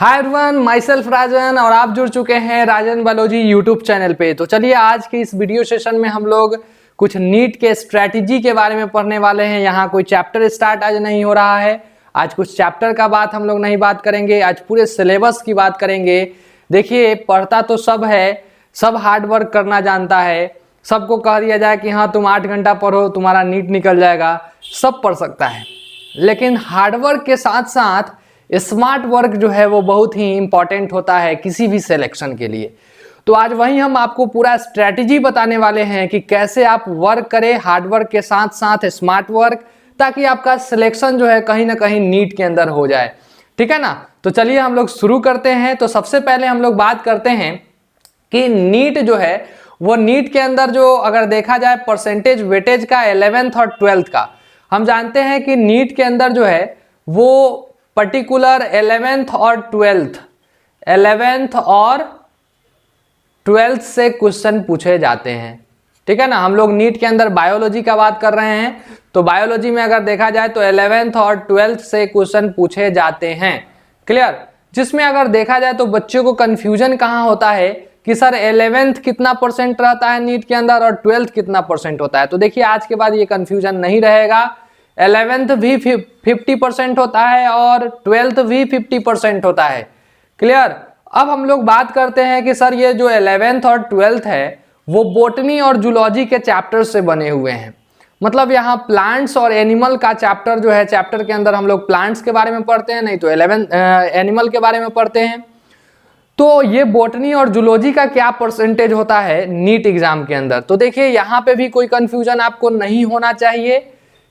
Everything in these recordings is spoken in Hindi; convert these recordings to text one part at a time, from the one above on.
हाय एवरीवन, माई सेल्फ राजन और आप जुड़ चुके हैं राजन बायोलॉजी यूट्यूब चैनल पे। तो चलिए आज के इस वीडियो सेशन में हम लोग कुछ नीट के स्ट्रैटेजी के बारे में पढ़ने वाले हैं। यहाँ कोई चैप्टर स्टार्ट आज नहीं हो रहा है। आज कुछ चैप्टर का बात हम लोग नहीं बात करेंगे, आज पूरे सिलेबस की बात करेंगे। देखिए, पढ़ता तो सब है, सब हार्ड वर्क करना जानता है। सबको कह दिया जाए कि हाँ तुम 8 घंटा पढ़ो तुम्हारा नीट निकल जाएगा, सब पढ़ सकता है। लेकिन हार्डवर्क के साथ साथ स्मार्ट वर्क जो है वो बहुत ही इंपॉर्टेंट होता है किसी भी सिलेक्शन के लिए। तो आज वही हम आपको पूरा स्ट्रैटेजी बताने वाले हैं कि कैसे आप वर्क करें हार्डवर्क के साथ साथ स्मार्ट वर्क, ताकि आपका सिलेक्शन जो है कहीं ना कहीं नीट के अंदर हो जाए। ठीक है ना। तो चलिए हम लोग शुरू करते हैं। तो सबसे पहले हम लोग बात करते हैं कि नीट जो है वो नीट के अंदर जो अगर देखा जाए परसेंटेज वेटेज का 11th और 12th का, हम जानते हैं कि नीट के अंदर जो है वो पर्टिकुलर 11th और 12th से क्वेश्चन पूछे जाते हैं। ठीक है ना। हम लोग नीट के अंदर बायोलॉजी का बात कर रहे हैं, तो बायोलॉजी में अगर देखा जाए तो 11th और 12th से क्वेश्चन पूछे जाते हैं। क्लियर। जिसमें अगर देखा जाए तो बच्चों को कंफ्यूजन कहाँ होता है कि सर 11th कितना परसेंट रहता है नीट के अंदर और 12th कितना परसेंट होता है। तो देखिए आज के बाद ये कंफ्यूजन नहीं रहेगा। 11th भी 50% होता है और 12th भी 50% होता है। क्लियर। अब हम लोग बात करते हैं कि सर ये जो 11th और 12th है वो बोटनी और जूलॉजी के चैप्टर से बने हुए हैं। मतलब यहाँ प्लांट्स और एनिमल का चैप्टर जो है, चैप्टर के अंदर हम लोग प्लांट्स के बारे में पढ़ते हैं, नहीं तो एनिमल के बारे में पढ़ते हैं। तो ये बोटनी और जूलॉजी का क्या परसेंटेज होता है नीट एग्जाम के अंदर। तो देखिए यहाँ पे भी कोई कंफ्यूजन आपको नहीं होना चाहिए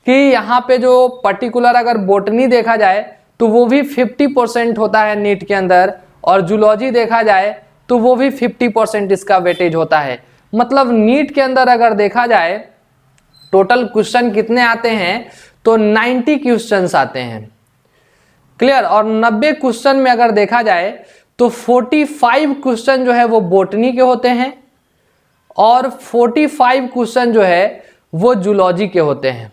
कि यहाँ पे जो पर्टिकुलर अगर बोटनी देखा जाए तो वो भी 50% होता है नीट के अंदर, और जूलॉजी देखा जाए तो वो भी 50% इसका वेटेज होता है। मतलब नीट के अंदर अगर देखा जाए टोटल क्वेश्चन कितने आते हैं तो 90 क्वेश्चंस आते हैं। क्लियर। और 90 क्वेश्चन में अगर देखा जाए तो 45 क्वेश्चन जो है वो बोटनी के होते हैं और 45 क्वेश्चन जो है वो जूलॉजी के होते हैं।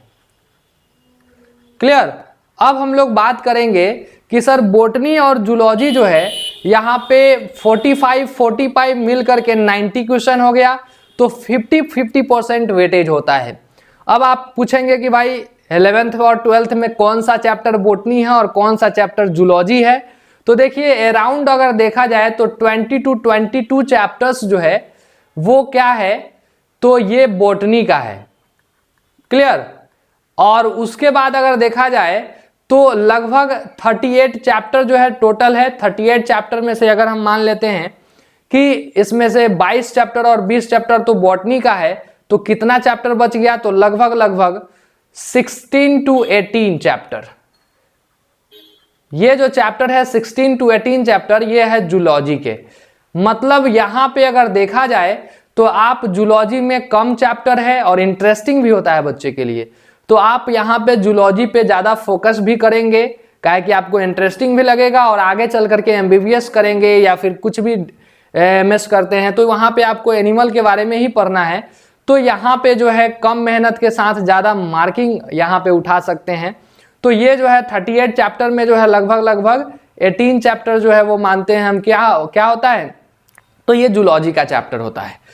क्लियर। अब हम लोग बात करेंगे कि सर बोटनी और जूलॉजी जो है यहाँ पे 45 मिल करके 90 क्वेश्चन हो गया, तो 50% वेटेज होता है। अब आप पूछेंगे कि भाई 11th और 12th में कौन सा चैप्टर बोटनी है और कौन सा चैप्टर जूलॉजी है। तो देखिए अराउंड अगर देखा जाए तो 22 चैप्टर्स जो है वो क्या है, तो ये बोटनी का है। क्लियर। और उसके बाद अगर देखा जाए तो लगभग 38 चैप्टर जो है टोटल है। 38 चैप्टर में से अगर हम मान लेते हैं कि इसमें से 22 चैप्टर और 20 चैप्टर तो बॉटनी का है, तो कितना चैप्टर बच गया, तो लगभग 16 to 18 चैप्टर। ये जो चैप्टर है 16 to 18 चैप्टर ये है जूलॉजी के। मतलब यहां पे अगर देखा जाए तो आप जूलॉजी में कम चैप्टर है और इंटरेस्टिंग भी होता है बच्चे के लिए, तो आप यहाँ पे जूलॉजी पे ज़्यादा फोकस भी करेंगे, काहे कि आपको इंटरेस्टिंग भी लगेगा। और आगे चल करके MBBS करेंगे या फिर कुछ भी MS करते हैं तो वहाँ पे आपको एनिमल के बारे में ही पढ़ना है, तो यहाँ पे जो है कम मेहनत के साथ ज़्यादा मार्किंग यहाँ पे उठा सकते हैं। तो ये जो है 38 चैप्टर में जो है लगभग 18 चैप्टर जो है वो मानते हैं हम क्या होता है, तो ये जूलॉजी का चैप्टर होता है।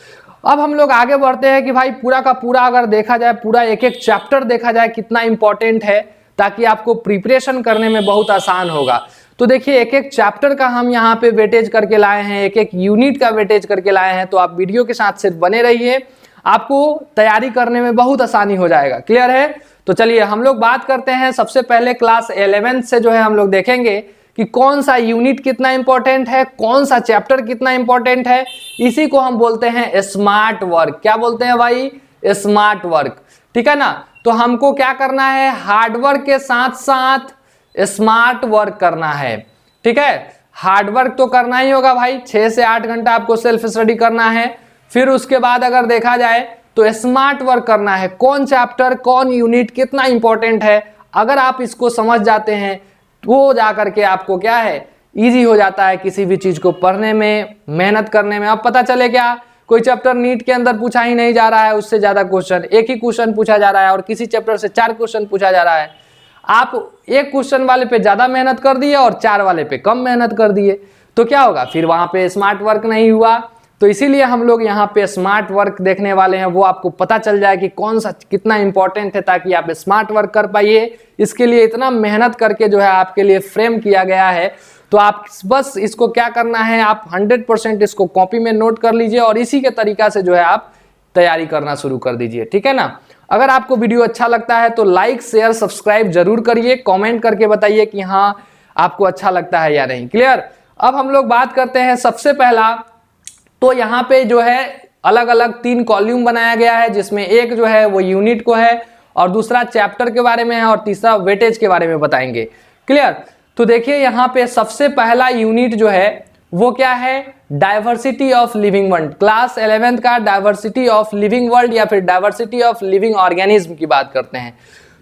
अब हम लोग आगे बढ़ते हैं कि भाई पूरा का पूरा अगर देखा जाए, पूरा एक एक चैप्टर देखा जाए कितना इंपॉर्टेंट है, ताकि आपको प्रिपरेशन करने में बहुत आसान होगा। तो देखिए एक एक चैप्टर का हम यहाँ पे वेटेज करके लाए हैं, एक एक यूनिट का वेटेज करके लाए हैं। तो आप वीडियो के साथ सिर्फ बने रहिए, आपको तैयारी करने में बहुत आसानी हो जाएगा। क्लियर है। तो चलिए हम लोग बात करते हैं। सबसे पहले क्लास 11th से जो है हम लोग देखेंगे कि कौन सा यूनिट कितना इंपॉर्टेंट है, कौन सा चैप्टर कितना इंपॉर्टेंट है। इसी को हम बोलते हैं स्मार्ट वर्क। क्या बोलते हैं भाई? Smart work. ठीक है ना। तो हमको क्या करना है, हार्डवर्क के साथ साथ स्मार्ट वर्क करना है। ठीक है। हार्डवर्क तो करना ही होगा भाई, 6 से 8 घंटा आपको सेल्फ स्टडी करना है। फिर उसके बाद अगर देखा जाए तो स्मार्ट वर्क करना है, कौन चैप्टर कौन यूनिट कितना इंपॉर्टेंट है। अगर आप इसको समझ जाते हैं तो जा करके आपको क्या है, इजी हो जाता है किसी भी चीज को पढ़ने में, मेहनत करने में। अब पता चले क्या कोई चैप्टर नीट के अंदर पूछा ही नहीं जा रहा है, उससे ज्यादा क्वेश्चन, एक ही क्वेश्चन पूछा जा रहा है और किसी चैप्टर से 4 क्वेश्चन पूछा जा रहा है। आप एक क्वेश्चन वाले पे ज्यादा मेहनत कर दिए और 4 वाले पे कम मेहनत कर दिए, तो क्या होगा, फिर वहां पे स्मार्ट वर्क नहीं हुआ। तो इसीलिए हम लोग यहाँ पे स्मार्ट वर्क देखने वाले हैं, वो आपको पता चल जाए कि कौन सा कितना इंपॉर्टेंट है, ताकि आप स्मार्ट वर्क कर पाइए। इसके लिए इतना मेहनत करके जो है आपके लिए फ्रेम किया गया है। तो आप बस इसको क्या करना है, आप 100% इसको कॉपी में नोट कर लीजिए और इसी के तरीका से जो है आप तैयारी करना शुरू कर दीजिए, ठीक है ना। अगर आपको वीडियो अच्छा लगता है तो लाइक शेयर सब्सक्राइब जरूर करिए, कमेंट करके बताइए कि हाँ आपको अच्छा लगता है या नहीं। क्लियर। अब हम लोग बात करते हैं सबसे पहला, तो यहाँ पे जो है अलग अलग 3 कॉलम बनाया गया है, जिसमें एक जो है वो यूनिट को है और दूसरा चैप्टर के बारे में है और तीसरा वेटेज के बारे में बताएंगे। क्लियर। तो देखिए यहाँ पे सबसे पहला यूनिट जो है वो क्या है, diversity of living world. Class 11th का डाइवर्सिटी ऑफ लिविंग वर्ल्ड या फिर डाइवर्सिटी ऑफ लिविंग ऑर्गेनिज्म की बात करते हैं।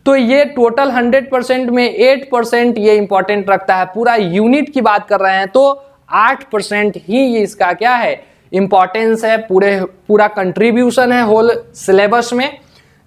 तो ये टोटल 100% में 8% ये इंपॉर्टेंट रखता है। पूरा यूनिट की बात कर रहे हैं तो 8% ही ये इसका क्या है, इंपॉर्टेंस है, पूरा कंट्रीब्यूशन है होल सिलेबस में।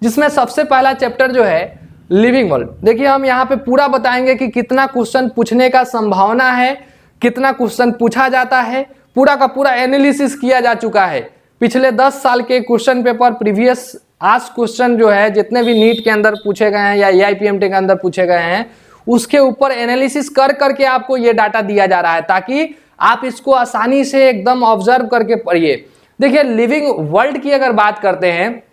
जिसमें सबसे पहला चैप्टर जो है लिविंग वर्ल्ड, देखिए हम यहाँ पे पूरा बताएंगे कि कितना क्वेश्चन पूछने का संभावना है, कितना क्वेश्चन पूछा जाता है, पूरा का पूरा एनालिसिस किया जा चुका है। पिछले 10 साल के क्वेश्चन पेपर प्रीवियस आज क्वेश्चन जो है जितने भी नीट के अंदर पूछे गए हैं या AIPMT के अंदर पूछे गए हैं, उसके ऊपर एनालिसिस कर करके आपको ये डाटा दिया जा रहा है, ताकि आप इसको आसानी से एकदम ऑब्जर्व करके पढ़िए। देखिए लिविंग वर्ल्ड की अगर बात करते हैं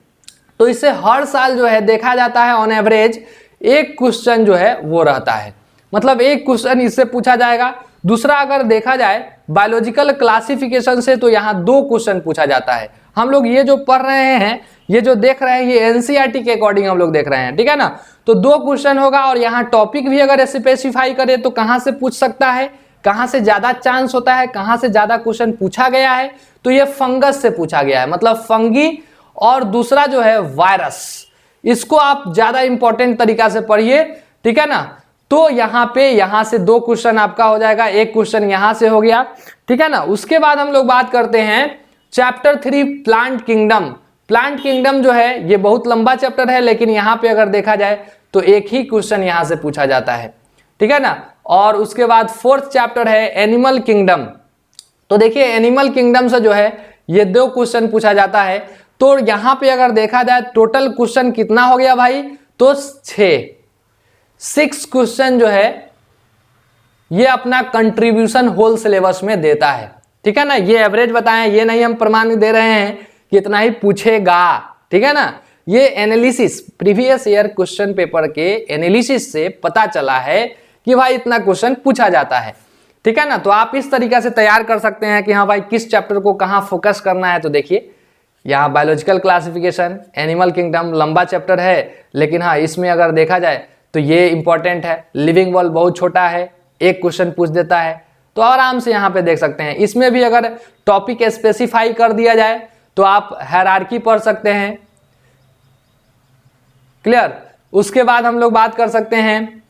तो इससे हर साल जो है देखा जाता है ऑन एवरेज एक क्वेश्चन जो है वो रहता है, मतलब एक क्वेश्चन इससे पूछा जाएगा। दूसरा अगर देखा जाए बायोलॉजिकल क्लासिफिकेशन से तो यहाँ 2 क्वेश्चन पूछा जाता है। हम लोग ये जो पढ़ रहे हैं, ये जो देख रहे हैं, ये NCERT के अकॉर्डिंग हम लोग देख रहे हैं, ठीक है ना। तो 2 क्वेश्चन होगा और यहाँ टॉपिक भी अगर स्पेसिफाई करे तो कहाँ से पूछ सकता है, कहाँ से ज्यादा चांस होता है, कहाँ से ज्यादा क्वेश्चन पूछा गया है, तो ये फंगस से पूछा गया है, मतलब फंगी। और दूसरा जो है वायरस, इसको आप ज्यादा इंपॉर्टेंट तरीका से पढ़िए, ठीक है ना। तो यहाँ से 2 क्वेश्चन आपका हो जाएगा, एक क्वेश्चन यहाँ से हो गया, ठीक है ना। उसके बाद हम लोग बात करते हैं chapter 3 plant kingdom. Plant kingdom जो है ये बहुत लंबा चैप्टर है, लेकिन यहाँ पे अगर देखा जाए तो एक ही क्वेश्चन यहाँ से पूछा जाता है, ठीक है ना। और उसके बाद 4th चैप्टर है एनिमल किंगडम। तो देखिए एनिमल किंगडम से जो है ये 2 क्वेश्चन पूछा जाता है। तो यहाँ पे अगर देखा जाए टोटल क्वेश्चन कितना हो गया भाई, तो 6 क्वेश्चन जो है ये अपना कंट्रीब्यूशन होल सिलेबस में देता है, ठीक है ना। ये एवरेज बताएं, ये नहीं हम प्रमाण दे रहे हैं कि इतना ही पूछेगा, ठीक है ना। ये analysis previous year question paper के एनालिसिस से पता चला है कि भाई इतना क्वेश्चन पूछा जाता है, ठीक है ना। तो आप इस तरीके से तैयार कर सकते हैं कि हाँ भाई किस चैप्टर को कहाँ फोकस करना है। तो देखिए यहाँ बायोलॉजिकल क्लासिफिकेशन, एनिमल किंगडम लंबा चैप्टर है, लेकिन हाँ इसमें अगर देखा जाए तो ये इंपॉर्टेंट है। लिविंग वर्ल्ड बहुत छोटा है, एक क्वेश्चन पूछ देता है, तो आराम से यहाँ पे देख सकते हैं। इसमें भी अगर टॉपिक स्पेसिफाई कर दिया जाए तो आप हायरार्की पढ़ सकते हैं। क्लियर। उसके बाद हम लोग बात कर सकते हैं,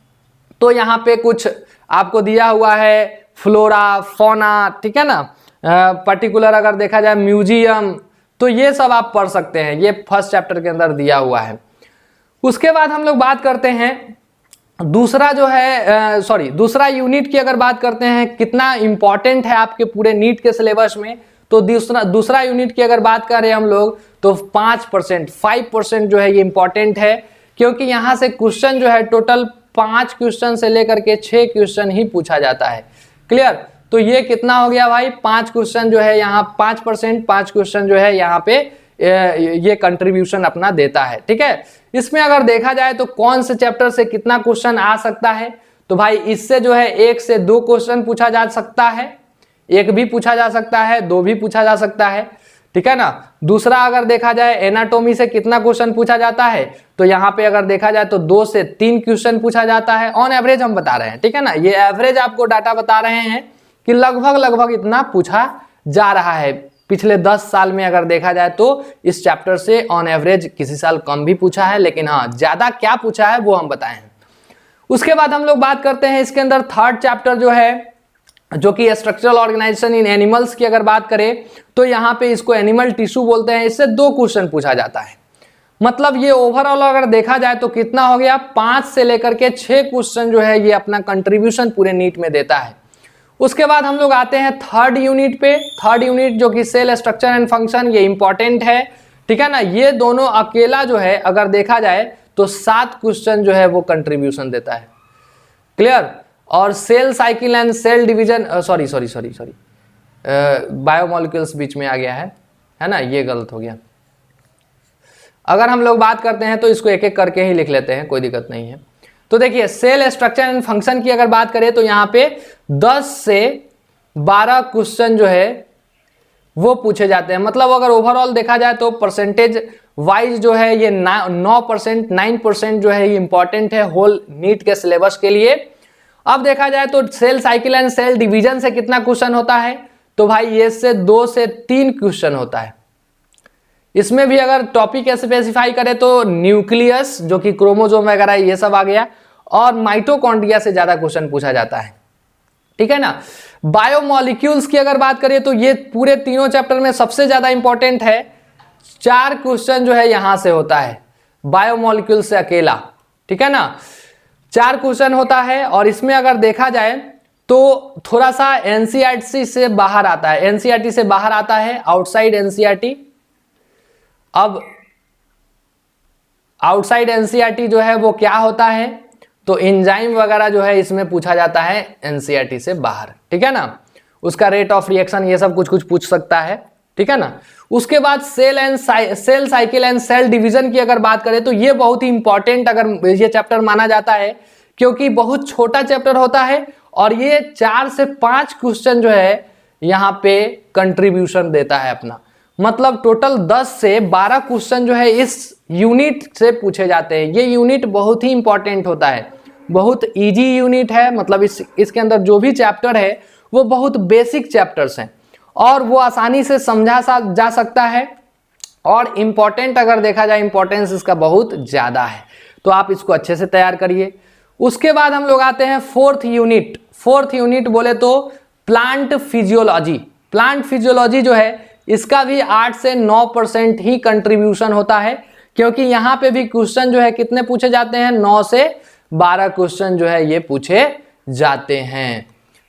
तो यहाँ पे कुछ आपको दिया हुआ है फ्लोरा फौना, ठीक है ना। पर्टिकुलर अगर देखा जाए म्यूजियम, तो ये सब आप पढ़ सकते हैं, ये 1st चैप्टर के अंदर दिया हुआ है। उसके बाद हम लोग बात करते हैं दूसरा जो है दूसरा यूनिट की अगर बात करते हैं कितना इंपॉर्टेंट है आपके पूरे नीट के सिलेबस में। तो दूसरा यूनिट की अगर बात करें हम लोग तो 5% जो है ये इंपॉर्टेंट है, क्योंकि यहाँ से क्वेश्चन जो है टोटल 5 क्वेश्चन से लेकर के 6 क्वेश्चन ही पूछा जाता है। क्लियर। तो ये कितना हो गया भाई, 5 क्वेश्चन जो है यहाँ 5% 5 क्वेश्चन जो है यहाँ पे ये कंट्रीब्यूशन अपना देता है, ठीक है। इसमें अगर देखा जाए तो कौन से चैप्टर से कितना क्वेश्चन आ सकता है, तो भाई इससे जो है 1 से 2 क्वेश्चन पूछा जा सकता है, 1 भी पूछा जा सकता है, 2 भी पूछा जा सकता है, ठीक है ना। दूसरा अगर देखा जाए एनाटॉमी से कितना क्वेश्चन पूछा जाता है, तो यहाँ पे अगर देखा जाए तो 2 से 3 क्वेश्चन पूछा जाता है, ऑन एवरेज हम बता रहे हैं, ठीक है ना। ये एवरेज आपको डाटा बता रहे हैं कि लगभग इतना पूछा जा रहा है। पिछले 10 साल में अगर देखा जाए तो इस चैप्टर से ऑन एवरेज किसी साल कम भी पूछा है, लेकिन हाँ ज्यादा क्या पूछा है वो हम बताए हैं। उसके बाद हम लोग बात करते हैं इसके अंदर 3rd चैप्टर जो है, जो कि स्ट्रक्चरल ऑर्गेनाइजेशन इन एनिमल्स की अगर बात करें तो यहाँ पे इसको एनिमल टिश्यू बोलते हैं। इससे 2 क्वेश्चन पूछा जाता है, मतलब ये ओवरऑल अगर देखा जाए तो कितना हो गया, 5 से लेकर के 6 क्वेश्चन जो है ये अपना कंट्रीब्यूशन पूरे नीट में देता है। उसके बाद हम लोग आते हैं थर्ड यूनिट पे। थर्ड यूनिट जो कि सेल स्ट्रक्चर एंड फंक्शन, ये इंपॉर्टेंट है, ठीक है ना। ये दोनों अकेला जो है अगर देखा जाए तो 7 क्वेश्चन जो है वो कंट्रीब्यूशन देता है। क्लियर। और cell cycle and cell division, sorry biomolecules बीच में आ गया है ना, ये गलत हो गया। अगर हम लोग बात करते हैं तो इसको एक एक करके ही लिख लेते हैं, कोई दिक्कत नहीं है। तो देखिए सेल स्ट्रक्चर एंड फंक्शन की अगर बात करें तो यहाँ पे 10 से 12 क्वेश्चन जो है वो पूछे जाते हैं। मतलब अगर ओवरऑल देखा जाए तो परसेंटेज वाइज जो है ये 9% जो है ये इंपॉर्टेंट है होल नीट के सिलेबस के लिए। अब देखा जाए तो cell cycle and cell division से कितना क्वेश्चन होता है, तो भाई ये से 2 से 3 क्वेश्चन होता है। इसमें भी अगर टॉपिक स्पेसिफाई करें तो न्यूक्लियस जो कि क्रोमोसोम वगैरह ये सब आ गया, और माइटोकॉन्ड्रिया से ज्यादा क्वेश्चन पूछा जाता है, ठीक है ना। बायोमोलिक्यूल्स की अगर बात करें तो ये पूरे तीनों चैप्टर में सबसे ज्यादा इंपॉर्टेंट है। 4 क्वेश्चन जो है यहां से होता है बायोमोलिक्यूल से अकेला, ठीक है ना, 4 क्वेश्चन होता है। और इसमें अगर देखा जाए तो थोड़ा सा एनसीईआरटी से बाहर आता है, एनसीईआरटी से बाहर आता है, आउटसाइड एनसीईआरटी। अब आउटसाइड एनसीईआरटी जो है वो क्या होता है, तो एंजाइम वगैरह जो है इसमें पूछा जाता है एनसीईआरटी से बाहर, ठीक है ना। उसका रेट ऑफ रिएक्शन ये सब कुछ पूछ सकता है, ठीक है ना। उसके बाद cell cycle and cell division की अगर बात करें तो ये बहुत ही इंपॉर्टेंट अगर ये चैप्टर माना जाता है, क्योंकि बहुत छोटा चैप्टर होता है और ये 4 से 5 क्वेश्चन जो है यहाँ पे कंट्रीब्यूशन देता है अपना। मतलब टोटल 10 से 12 क्वेश्चन जो है इस यूनिट से पूछे जाते हैं। ये यूनिट बहुत ही इंपॉर्टेंट होता है, बहुत इजी यूनिट है। मतलब इसके अंदर जो भी चैप्टर है वो बहुत बेसिक चैप्टर्स हैं और वो आसानी से समझा जा सकता है। और इम्पॉर्टेंट अगर देखा जाए, इंपॉर्टेंस इसका बहुत ज़्यादा है, तो आप इसको अच्छे से तैयार करिए। उसके बाद हम लोग आते हैं फोर्थ यूनिट। फोर्थ यूनिट बोले तो प्लांट फिजियोलॉजी। प्लांट फिजियोलॉजी जो है इसका भी 8 से 9% ही कंट्रीब्यूशन होता है, क्योंकि यहाँ पे भी क्वेश्चन जो है कितने पूछे जाते हैं, 9 से 12 क्वेश्चन जो है ये पूछे जाते हैं,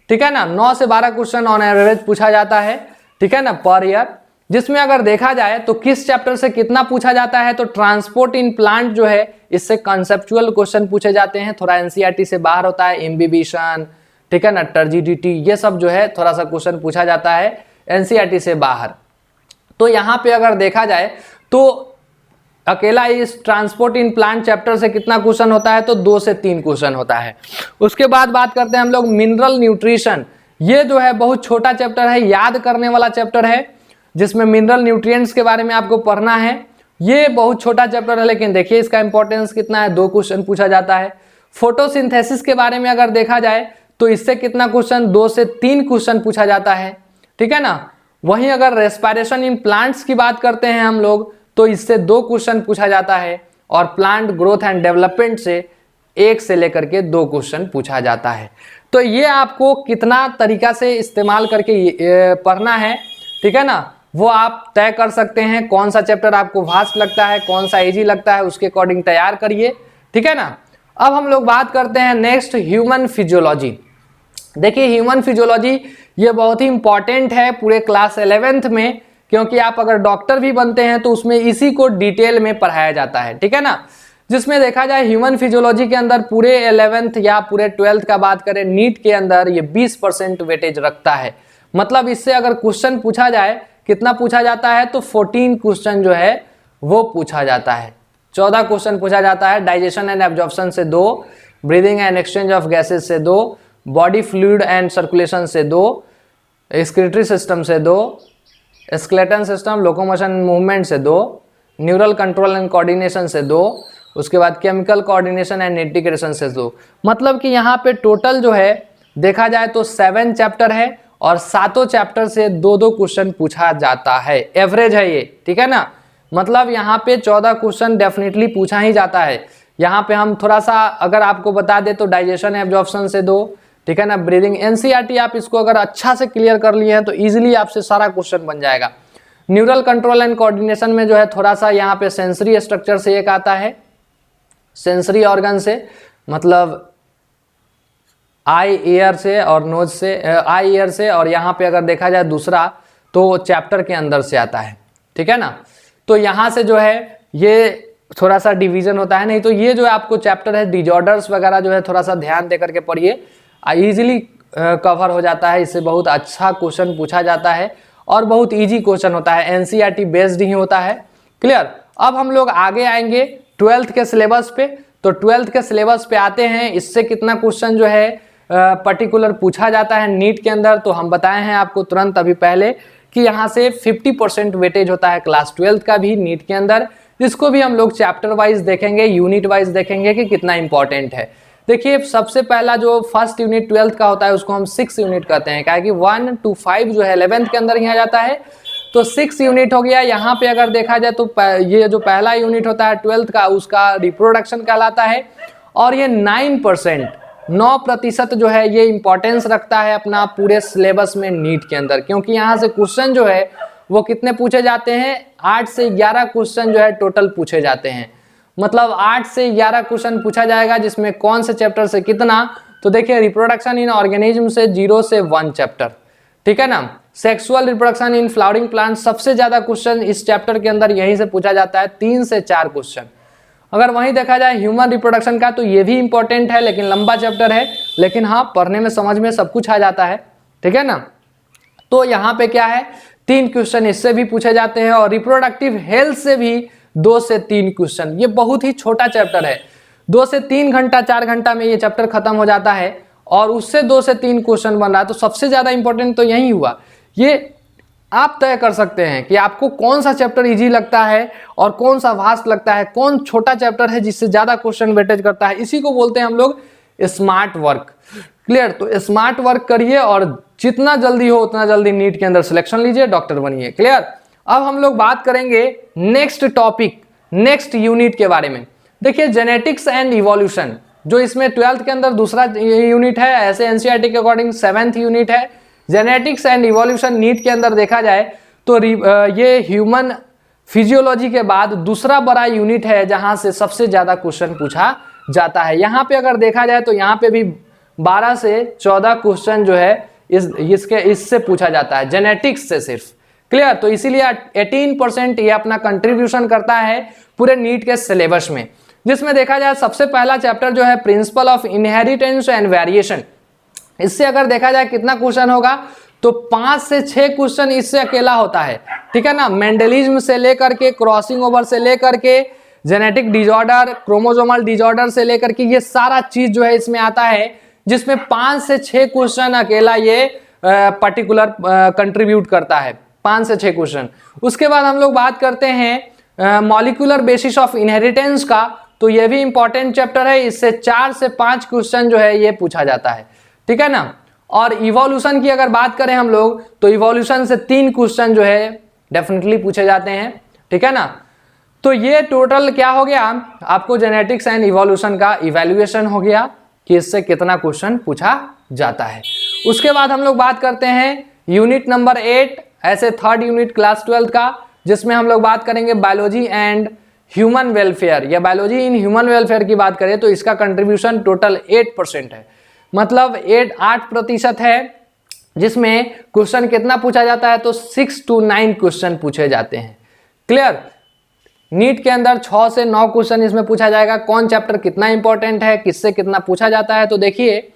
ठीक है ना। 9 से 12 क्वेश्चन ऑन एवरेज पूछा जाता है, ठीक है ना, पर ईयर। जिसमें अगर देखा जाए तो किस चैप्टर से कितना पूछा जाता है, तो ट्रांसपोर्ट इन प्लांट जो है इससे कंसेप्चुअल क्वेश्चन पूछे जाते हैं, थोड़ा एनसीईआरटी से बाहर होता है। इम्बिबिशन, ठीक है ना, टर्जिडिटी, ये सब जो है थोड़ा सा क्वेश्चन पूछा जाता है एनसीईआरटी से बाहर। तो यहाँ पे अगर देखा जाए तो अकेला इस ट्रांसपोर्ट इन प्लांट चैप्टर से कितना क्वेश्चन होता है, तो 2 से 3 क्वेश्चन होता है। उसके बाद बात करते हैं हम लोग मिनरल न्यूट्रिशन। ये जो है बहुत छोटा चैप्टर है, याद करने वाला चैप्टर है, जिसमें मिनरल न्यूट्रिएंट्स के बारे में आपको पढ़ना है। ये बहुत छोटा चैप्टर है, लेकिन देखिए इसका इंपॉर्टेंस कितना है, 2 क्वेश्चन पूछा जाता है। फोटोसिंथेसिस के बारे में अगर देखा जाए तो इससे कितना क्वेश्चन, 2 से 3 क्वेश्चन पूछा जाता है, ठीक है ना। वहीं अगर रेस्पिरेशन इन प्लांट्स की बात करते हैं हम लोग, तो इससे 2 क्वेश्चन पूछा जाता है। और प्लांट ग्रोथ एंड डेवलपमेंट से 1 से लेकर के 2 क्वेश्चन पूछा जाता है। तो ये आपको कितना तरीका से इस्तेमाल करके पढ़ना है, ठीक है ना, वो आप तय कर सकते हैं। कौन सा चैप्टर आपको वास्ट लगता है, कौन सा इजी लगता है, उसके अकॉर्डिंग तैयार करिए, ठीक है ना। अब हम लोग बात करते हैं नेक्स्ट ह्यूमन फिजियोलॉजी। देखिए ह्यूमन फिजियोलॉजी ये बहुत ही इंपॉर्टेंट है पूरे क्लास 11th में, क्योंकि आप अगर डॉक्टर भी बनते हैं तो उसमें इसी को डिटेल में पढ़ाया जाता है, ठीक है ना। जिसमें देखा जाए ह्यूमन फिजियोलॉजी के अंदर पूरे 11th या पूरे 12th का बात करें, नीट के अंदर ये 20% वेटेज रखता है। मतलब इससे अगर क्वेश्चन पूछा जाए, कितना पूछा जाता है, तो 14 क्वेश्चन जो है वो पूछा जाता है। 14 क्वेश्चन पूछा जाता है। डाइजेशन एंड एब्जॉर्प्शन से 2, breathing and exchange of gases से 2, बॉडी फ्लूइड एंड सर्कुलेशन से 2, एक्सक्रीटरी सिस्टम से 2, स्केलेटन सिस्टम लोकोमोशन मूवमेंट से 2, न्यूरल कंट्रोल एंड कोऑर्डिनेशन से 2, उसके बाद केमिकल कोऑर्डिनेशन एंड इंटीग्रेशन से 2। मतलब कि यहाँ पे टोटल जो है देखा जाए तो 7 चैप्टर है और 7 चैप्टर से 2-2 क्वेश्चन पूछा जाता है। एवरेज है ये, ठीक है ना। मतलब यहाँ पे 14 क्वेश्चन डेफिनेटली पूछा ही जाता है। यहाँ पे हम थोड़ा सा अगर आपको बता दें तो डाइजेशन एब्जॉर्प्शन से 2, ठीक है ना, ब्रीदिंग, एनसीईआरटी आप इसको अगर अच्छा से क्लियर कर लिए हैं तो इजीली आपसे सारा क्वेश्चन बन जाएगा। न्यूरल कंट्रोल एंड कोऑर्डिनेशन में जो है थोड़ा सा यहाँ पे सेंसरी स्ट्रक्चर से एक आता है, सेंसरी ऑर्गन से, मतलब आई ईयर से और नोज से, आई ईयर से, और यहाँ पे अगर देखा जाए दूसरा तो चैप्टर के अंदर से आता है, ठीक है ना। तो यहाँ से जो है ये थोड़ा सा डिवीजन होता है, नहीं तो ये जो है आपको चैप्टर है डिजॉर्डर्स वगैरह जो है थोड़ा सा ध्यान दे करके पढ़िए, इजीली कवर हो जाता है, इससे बहुत अच्छा क्वेश्चन पूछा जाता है और बहुत इजी क्वेश्चन होता है, एनसीईआरटी बेस्ड ही होता है। क्लियर। अब हम लोग आगे आएंगे 12th के सिलेबस पे। तो 12th के सिलेबस पे आते हैं, इससे कितना क्वेश्चन जो है पर्टिकुलर पूछा जाता है नीट के अंदर, तो हम बताए हैं आपको तुरंत अभी पहले कि यहाँ से 50% वेटेज होता है क्लास 12th का भी नीट के अंदर, जिसको भी हम लोग चैप्टर वाइज देखेंगे, यूनिट वाइज देखेंगे कि कितना इंपॉर्टेंट है। देखिए सबसे पहला जो फर्स्ट यूनिट 12th का होता है उसको हम 6 यूनिट कहते हैं, क्या कि 1 to 5 जो है 11th के अंदर ही आ जाता है, तो 6 यूनिट हो गया। यहाँ पे अगर देखा जाए तो ये जो पहला यूनिट होता है 12th का उसका रिप्रोडक्शन कहलाता है, और ये 9% जो है ये इंपॉर्टेंस रखता है अपना पूरे सिलेबस में नीट के अंदर, क्योंकि यहाँ से क्वेश्चन जो है वो कितने पूछे जाते हैं, 8 से 11 क्वेश्चन जो है टोटल पूछे जाते हैं, मतलब 8 से 11 क्वेश्चन पूछा जाएगा, जिसमें कौन से चैप्टर से कितना, तो देखिए रिप्रोडक्शन इन ऑर्गेनिज्म से 0 से 1 चैप्टर, ठीक है ना। Sexual reproduction in flowering plant, सबसे ज्यादा क्वेश्चन इस चैप्टर के अंदर यहीं से पूछा जाता है, 3 से 4 क्वेश्चन। अगर वहीं देखा जाए ह्यूमन रिप्रोडक्शन का, तो ये भी इंपॉर्टेंट है लेकिन लंबा चैप्टर है, लेकिन हाँ पढ़ने में समझ में सब कुछ आ जाता है, ठीक है ना। तो यहाँ पे क्या है, 3 क्वेश्चन इससे भी पूछे जाते हैं, और रिप्रोडक्टिव हेल्थ से भी 2 से 3 क्वेश्चन। ये बहुत ही छोटा चैप्टर है, 2 से 3 घंटा 4 घंटा में ये चैप्टर खत्म हो जाता है, और उससे 2 से 3 क्वेश्चन बन रहा है, तो सबसे ज्यादा इंपॉर्टेंट तो यही हुआ। ये आप तय कर सकते हैं कि आपको कौन सा चैप्टर इजी लगता है और कौन सा वास्ट लगता है, कौन छोटा चैप्टर है जिससे ज्यादा क्वेश्चन वेटेज करता है। इसी को बोलते हैं हम लोग स्मार्ट वर्क। क्लियर। तो स्मार्ट वर्क करिए और जितना जल्दी हो उतना जल्दी नीट के अंदर सिलेक्शन लीजिए, डॉक्टर बनिए। क्लियर। अब हम लोग बात करेंगे नेक्स्ट टॉपिक, नेक्स्ट यूनिट के बारे में। देखिए जेनेटिक्स एंड इवोल्यूशन, जो इसमें 12th के अंदर दूसरा यूनिट है, ऐसे एनसीईआरटी के अकॉर्डिंग 7th यूनिट है। जेनेटिक्स एंड इवोल्यूशन नीट के अंदर देखा जाए तो ये ह्यूमन फिजियोलॉजी के बाद दूसरा बड़ा यूनिट है जहां से सबसे ज्यादा क्वेश्चन पूछा जाता है। यहाँ पे अगर देखा जाए तो यहाँ पे भी 12 से 14 क्वेश्चन जो है इससे पूछा जाता है, जेनेटिक्स से सिर्फ। क्लियर। तो इसीलिए 18% ये अपना कंट्रीब्यूशन करता है पूरे नीट के सिलेबस में, जिसमें देखा जाए सबसे पहला चैप्टर जो है principle of inheritance and variation. इससे अगर देखा जाए कितना क्वेश्चन होगा तो 5 से 6 क्वेश्चन इससे अकेला होता है, ठीक है ना। मेंडलिज्म से लेकर के, क्रॉसिंग ओवर से लेकर के, जेनेटिक डिजॉर्डर, क्रोमोसोमल डिजॉर्डर से लेकर के, ये सारा चीज जो है इसमें आता है, जिसमें 5 से 6 क्वेश्चन अकेला ये पर्टिकुलर कंट्रीब्यूट करता है, 5 से 6 क्वेश्चन। उसके बाद हम लोग बात करते हैं मॉलिक्यूलर बेसिस ऑफ इनहेरिटेंस का, तो ये भी इंपॉर्टेंट चैप्टर है, इससे 4 से 5 क्वेश्चन जो है ये पूछा जाता है, ठीक है ना। और इवोल्यूशन की अगर बात करें हम लोग तो इवोल्यूशन से 3 क्वेश्चन जो है डेफिनेटली पूछे जाते हैं, ठीक है ना। तो ये टोटल क्या हो गया, आपको जेनेटिक्स एंड इवोल्यूशन का इवैल्यूएशन हो गया कि इससे कितना क्वेश्चन पूछा जाता है। उसके बाद हम लोग बात करते हैं यूनिट नंबर 8, ऐसे 3rd यूनिट क्लास 12th का, जिसमें हम लोग बात करेंगे बायोलॉजी एंड ह्यूमन वेलफेयर, या बायोलॉजी इन ह्यूमन वेलफेयर की बात करें तो इसका कंट्रीब्यूशन टोटल 8% है, मतलब 8% है, जिसमें क्वेश्चन कितना पूछा जाता है तो 6 to 9 क्वेश्चन पूछे जाते हैं। क्लियर। नीट के अंदर 6 से 9 क्वेश्चन इसमें पूछा जाएगा। कौन चैप्टर कितना इंपॉर्टेंट है, किससे कितना पूछा जाता है, तो देखिए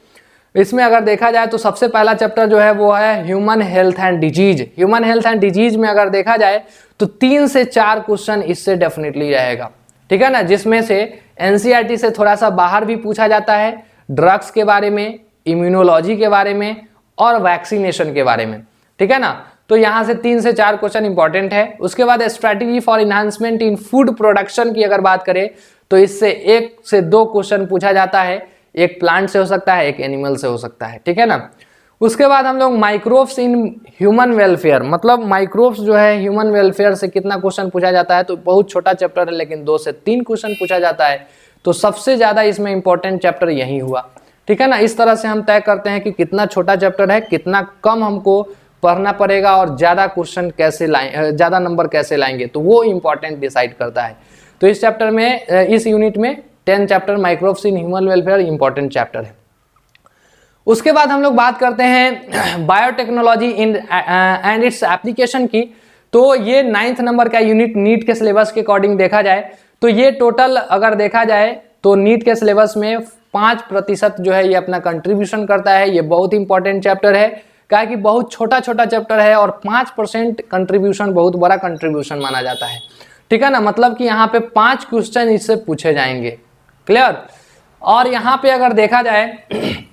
इसमें अगर देखा जाए तो सबसे पहला चैप्टर जो है वो है human health and disease. Human health and disease में अगर देखा जाए तो 3 से 4 क्वेश्चन इससे डेफिनेटली रहेगा, ठीक है ना, जिसमें से एनसीईआरटी से थोड़ा सा बाहर भी पूछा जाता है, ड्रग्स के बारे में, इम्यूनोलॉजी के बारे में और वैक्सीनेशन के बारे में, ठीक है ना। तो यहाँ से 3 से 4 क्वेश्चन इंपॉर्टेंट है। उसके बाद strategy for enhancement in food production की अगर बात करें तो इससे 1 से 2 क्वेश्चन पूछा जाता है, एक प्लांट से हो सकता है, एक एनिमल से हो सकता है, ठीक है ना। उसके बाद हम लोग माइक्रोब्स इन ह्यूमन वेलफेयर, मतलब माइक्रोब्स जो है ह्यूमन वेलफेयर से कितना क्वेश्चन पूछा जाता है, तो बहुत छोटा चैप्टर है लेकिन 2 से 3 क्वेश्चन पूछा जाता है, तो सबसे ज्यादा इसमें इंपॉर्टेंट चैप्टर यही हुआ, ठीक है ना। इस तरह से हम तय करते हैं कि कितना छोटा चैप्टर है, कितना कम हमको पढ़ना पड़ेगा और ज़्यादा क्वेश्चन कैसे लाएं, ज़्यादा नंबर कैसे लाएंगे, तो वो इंपॉर्टेंट डिसाइड करता है। तो इस चैप्टर में, इस यूनिट में 10 chapter microbes in human welfare important chapter है। उसके बाद हम लोग बात करते हैं biotechnology in and its application की। तो ये 9th नंबर का यूनिट नीट के सिलेबस के अकॉर्डिंग देखा जाए तो ये टोटल अगर देखा जाए तो नीट के सिलेबस में 5% जो है ये अपना कंट्रीब्यूशन करता है। ये बहुत इंपॉर्टेंट चैप्टर है, क्या कि बहुत छोटा छोटा चैप्टर है और 5% कंट्रीब्यूशन बहुत बड़ा कंट्रीब्यूशन माना जाता है, ठीक है ना। मतलब कि यहाँ पे 5 क्वेश्चन इससे पूछे जाएंगे, क्लियर। और यहाँ पे अगर देखा जाए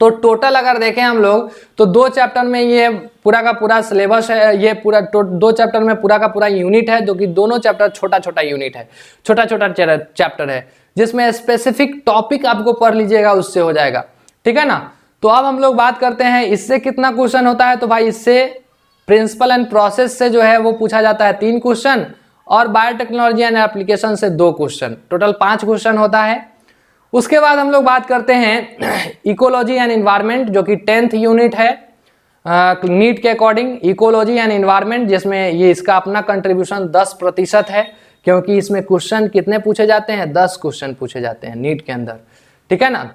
तो टोटल अगर देखें हम लोग तो 2 चैप्टर में ये पूरा का पूरा सिलेबस है, ये पूरा 2 चैप्टर में पूरा का पूरा यूनिट है, जो कि दोनों चैप्टर छोटा छोटा यूनिट है, छोटा छोटा चैप्टर है, जिसमें स्पेसिफिक टॉपिक आपको पढ़ लीजिएगा उससे हो जाएगा, ठीक है ना। तो अब हम लोग बात करते हैं इससे कितना क्वेश्चन होता है। तो भाई इससे प्रिंसिपल एंड प्रोसेस से जो है वो पूछा जाता है 3 क्वेश्चन और बायोटेक्नोलॉजी एंड एप्लीकेशन से 2 क्वेश्चन, टोटल 5 क्वेश्चन होता है। उसके बाद हम लोग बात करते हैं इकोलॉजी एंड इन्वायरमेंट, जो कि 10th यूनिट है नीट के अकॉर्डिंग, इकोलॉजी एंड इन्वायरमेंट, जिसमें ये इसका अपना कंट्रीब्यूशन 10% है, क्योंकि इसमें क्वेश्चन कितने पूछे जाते हैं, 10 क्वेश्चन पूछे जाते हैं नीट के अंदर, ठीक है ना।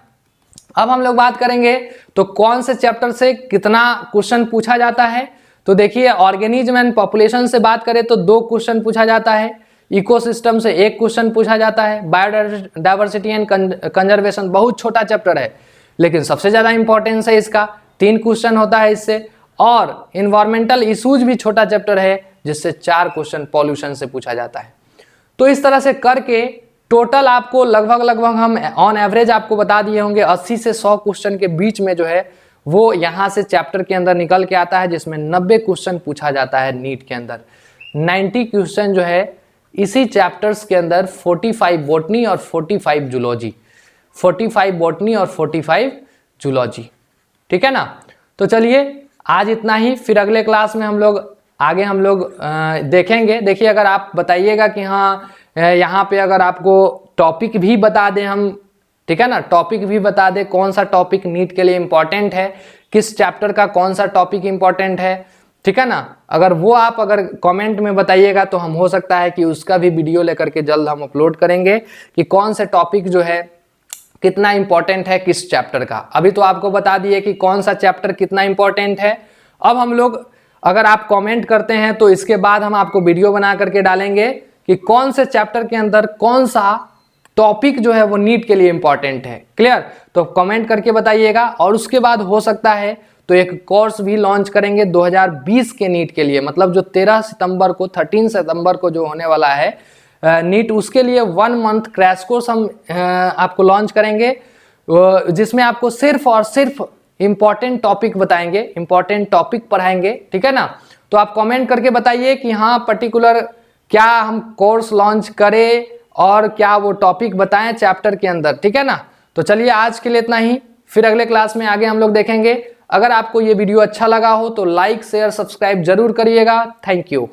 अब हम लोग बात करेंगे तो कौन से चैप्टर से कितना क्वेश्चन पूछा जाता है। तो देखिए ऑर्गेनिज्म एंड पॉपुलेशन से बात करें तो 2 क्वेश्चन पूछा जाता है, इकोसिस्टम से 1 क्वेश्चन पूछा जाता है, बायोडाइवर्सिटी एंड कंजर्वेशन बहुत छोटा चैप्टर है लेकिन सबसे ज़्यादा इंपॉर्टेंस है इसका, 3 क्वेश्चन होता है इससे। और इन्वायरमेंटल इशूज भी छोटा चैप्टर है जिससे 4 क्वेश्चन पॉल्यूशन से पूछा जाता है। तो इस तरह से करके टोटल आपको लगभग हम ऑन एवरेज आपको बता दिए होंगे 80 से 100 क्वेश्चन के बीच में जो है वो यहाँ से चैप्टर के अंदर निकल के आता है, जिसमें 90 क्वेश्चन पूछा जाता है नीट के अंदर। 90 क्वेश्चन जो है इसी चैप्टर्स के अंदर 45 बॉटनी और 45 जूलॉजी, 45 बॉटनी और 45 जूलॉजी, ठीक है ना। तो चलिए आज इतना ही, फिर अगले क्लास में हम लोग आगे देखेंगे। देखिए अगर आप बताइएगा कि हाँ यहाँ पे अगर आपको टॉपिक भी बता दें हम, ठीक है ना, टॉपिक भी बता दें कौन सा टॉपिक नीट के लिए इम्पोर्टेंट है, किस चैप्टर का कौन सा टॉपिक इम्पोर्टेंट है, ठीक है ना। अगर वो आप अगर कमेंट में बताइएगा तो हम हो सकता है कि उसका भी वीडियो लेकर के जल्द हम अपलोड करेंगे कि कौन से टॉपिक जो है कितना इंपॉर्टेंट है किस चैप्टर का। अभी तो आपको बता दिए कि कौन सा चैप्टर कितना इंपॉर्टेंट है। अब हम लोग अगर आप कमेंट करते हैं तो इसके बाद हम आपको वीडियो बना करके डालेंगे कि कौन से चैप्टर के अंदर कौन सा टॉपिक जो है वो नीट के लिए इंपॉर्टेंट है, क्लियर। तो कमेंट करके बताइएगा और उसके बाद हो सकता है तो एक कोर्स भी लॉन्च करेंगे 2020 के नीट के लिए, मतलब जो 13 सितंबर को जो होने वाला है नीट, उसके लिए 1 मंथ क्रैश कोर्स हम आपको लॉन्च करेंगे, जिसमें आपको सिर्फ और सिर्फ इंपॉर्टेंट टॉपिक बताएंगे, इंपॉर्टेंट टॉपिक पढ़ाएंगे, ठीक है ना। तो आप कमेंट करके बताइए कि हाँ पर्टिकुलर क्या हम कोर्स लॉन्च करें और क्या वो टॉपिक बताएं चैप्टर के अंदर, ठीक है ना। तो चलिए आज के लिए इतना ही, फिर अगले क्लास में आगे हम लोग देखेंगे। अगर आपको ये वीडियो अच्छा लगा हो तो लाइक शेयर सब्सक्राइब जरूर करिएगा। Thank you.